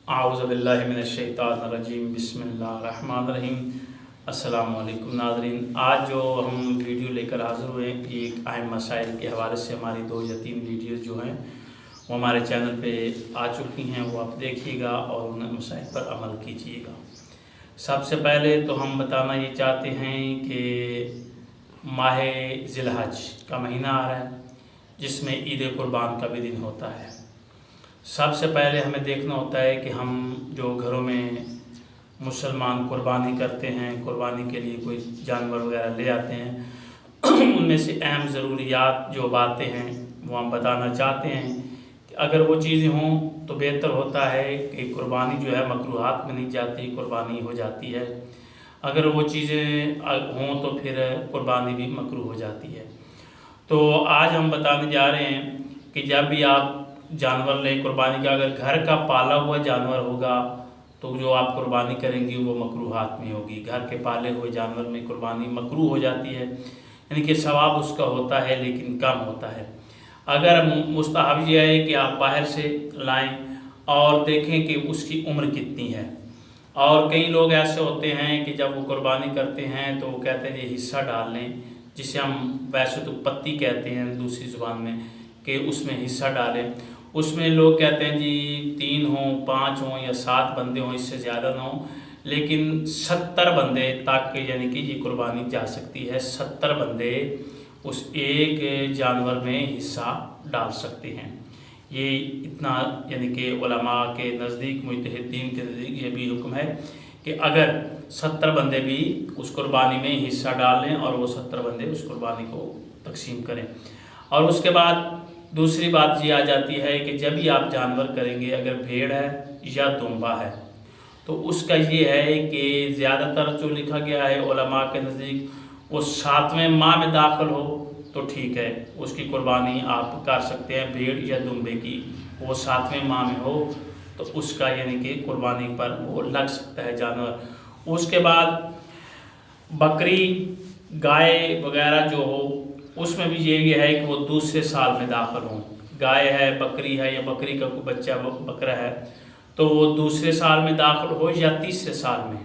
आऊज़ु बिल्लाहि मिनश्शैतानिर्रजीम बिस्मिल्लाहिर्रहमानिर्रहीम। अस्सलामु अलैकुम नाज़रीन, आज जो हम वीडियो लेकर हाज़िर हुए हैं एक अहम मसाइल के हवाले से हमारी 2 या 3 वीडियोज़ जो हैं वो हमारे चैनल पे आ चुकी हैं, वो आप देखिएगा और उन मसाइल पर अमल कीजिएगा। सबसे पहले तो हम बताना ये चाहते हैं कि माह ज़िलहज का महीना आ रहा है जिसमें ईद कुर्बान का भी दिन होता है। सबसे पहले हमें देखना होता है कि हम जो घरों में मुसलमान कुर्बानी करते हैं, कुर्बानी के लिए कोई जानवर वगैरह ले आते हैं उनमें से अहम ज़रूरियात जो बातें हैं वो हम बताना चाहते हैं कि अगर वो चीज़ें हों तो बेहतर होता है कि कुर्बानी जो है मकरूहात में नहीं जाती, कुर्बानी हो जाती है। अगर वो चीज़ें हों तो फिर कुर्बानी भी मकरूह हो जाती है। तो आज हम बताने जा रहे हैं कि जब भी आप जानवर लें कुर्बानी का, अगर घर का पाला हुआ जानवर होगा तो जो आप कुर्बानी करेंगी वो मकरूहात में होगी। घर के पाले हुए जानवर में कुर्बानी मकरूह हो जाती है, यानी कि सवाब उसका होता है लेकिन कम होता है। अगर मुस्तहब यह है कि आप बाहर से लाएं और देखें कि उसकी उम्र कितनी है। और कई लोग ऐसे होते हैं कि जब वो कुर्बानी करते हैं तो वो कहते हैं ये हिस्सा डाल लें, जिसे हम वैसे तो पत्ती कहते हैं दूसरी ज़ुबान में, कि उसमें हिस्सा डालें। उसमें लोग कहते हैं जी 3 हों, 5 हों या 7 बंदे हों, इससे ज़्यादा ना हो, लेकिन 70 बंदे तक यानी कि ये कुर्बानी जा सकती है। 70 बंदे उस एक जानवर में हिस्सा डाल सकते हैं। ये इतना यानी कि उलमा के नज़दीक, मुज्तहिदीन के नज़दीक ये भी हुक्म है कि अगर 70 बंदे भी उस कुर्बानी में हिस्सा डाल लें और वो 70 बंदे उस कुर्बानी को तकसीम करें। और उसके बाद दूसरी बात ये आ जाती है कि जब भी आप जानवर करेंगे, अगर भेड़ है या दुम्बा है तो उसका ये है कि ज़्यादातर जो लिखा गया है उलमा के नज़दीक वो 7वें माह में दाखिल हो तो ठीक है, उसकी कुर्बानी आप कर सकते हैं। भेड़ या दुम्बे की वो 7वें माह में हो तो उसका यानी कि कुर्बानी पर वो लग सकता है जानवर। उसके बाद बकरी, गाय वगैरह जो हो उसमें भी ये है कि वो दूसरे साल में दाखिल हों। गाय है, बकरी है या बकरी का कोई बच्चा बकरा है तो वो दूसरे साल में दाखिल हो या तीसरे साल में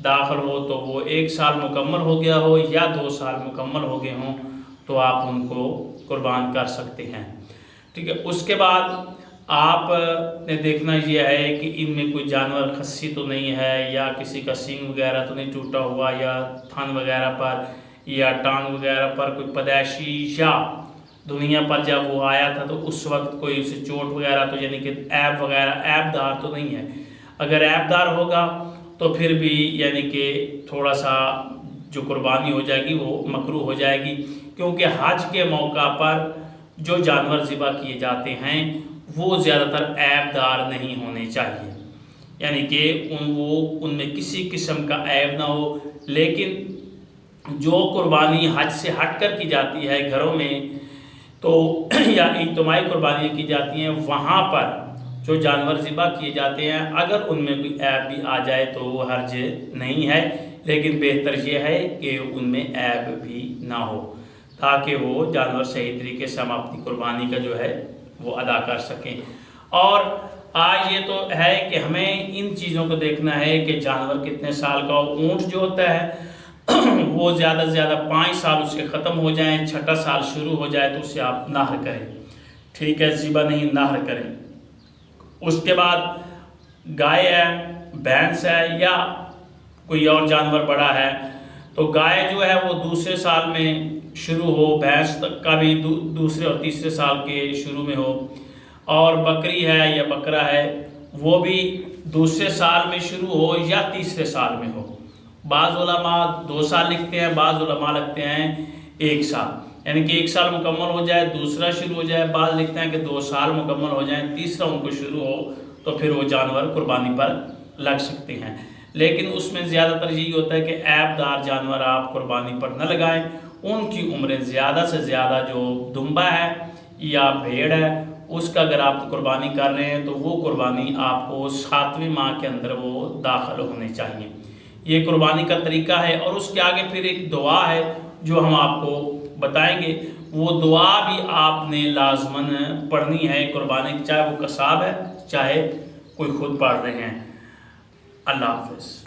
दाखिल हो, तो वो 1 साल मुकम्मल हो गया हो या 2 साल मुकम्मल हो गए हों तो आप उनको कुर्बान कर सकते हैं। ठीक है। उसके बाद आपने देखना यह है कि इनमें कोई जानवर खस्सी तो नहीं है या किसी का सींग वगैरह तो नहीं टूटा हुआ या थन वगैरह पर या टांग वगैरह पर कोई पैदाइशी, या दुनिया पर जब वो आया था तो उस वक्त कोई उसे चोट वगैरह तो यानी कि ऐब वगैरह ऐबदार तो नहीं है। अगर ऐबदार होगा तो फिर भी यानी कि थोड़ा सा जो कुर्बानी हो जाएगी वो मकरूह हो जाएगी, क्योंकि हज के मौका पर जो जानवर ज़िबा किए जाते हैं वो ज़्यादातर ऐबदार नहीं होने चाहिए, यानी कि उनमें किसी किस्म का ऐब ना हो। लेकिन जो कुर्बानी हज से हट कर की जाती है घरों में तो या इज्तिमाई कुर्बानी की जाती हैं, वहाँ पर जो जानवर ज़िबा किए जाते हैं अगर उनमें कोई ऐब भी आ जाए तो वो हर्ज नहीं है, लेकिन बेहतर ये है कि उनमें ऐब भी ना हो ताकि वो जानवर सही तरीके से हम अपनी कुर्बानी का जो है वो अदा कर सकें। और आज ये तो है कि हमें इन चीज़ों को देखना है कि जानवर कितने साल का हो। ऊँट जो होता है वो ज़्यादा से ज़्यादा 5 साल उसके ख़त्म हो जाएं, 6ठा साल शुरू हो जाए तो उससे आप नाहर करें। ठीक है, ज़िबा नहीं, नाहर करें। उसके बाद गाय है, भैंस है या कोई और जानवर बड़ा है तो गाय जो है वो दूसरे साल में शुरू हो, भैंस तक का भी दूसरे और तीसरे साल के शुरू में हो, और बकरी है या बकरा है वो भी दूसरे साल में शुरू हो या तीसरे साल में हो। बाज़ उलमा 2 साल लिखते हैं, बाज़ उलमा लिखते हैं 1 साल, यानी कि 1 साल मुकम्मल हो जाए दूसरा शुरू हो जाए। बाज़ लिखते हैं कि 2 साल मुकम्मल हो जाए तीसरा उनको शुरू हो तो फिर वो जानवर कुर्बानी पर लग सकते हैं। लेकिन उसमें ज़्यादातर यही होता है कि ऐबदार जानवर आप कुर्बानी पर न लगाएं। उनकी उम्रें ज़्यादा से ज़्यादा, जो दुम्बा है या भेड़ है उसका अगर आप कुर्बानी कर रहे हैं तो वो कुर्बानी आपको 7वें माह के अंदर वो दाखिल होने चाहिए। ये कुर्बानी का तरीका है। और उसके आगे फिर एक दुआ है जो हम आपको बताएंगे, वो दुआ भी आपने लाजमन पढ़नी है कुर्बानी, चाहे वो कसाब है चाहे کوئی خود پڑھ رہے ہیں۔ اللہ حافظ۔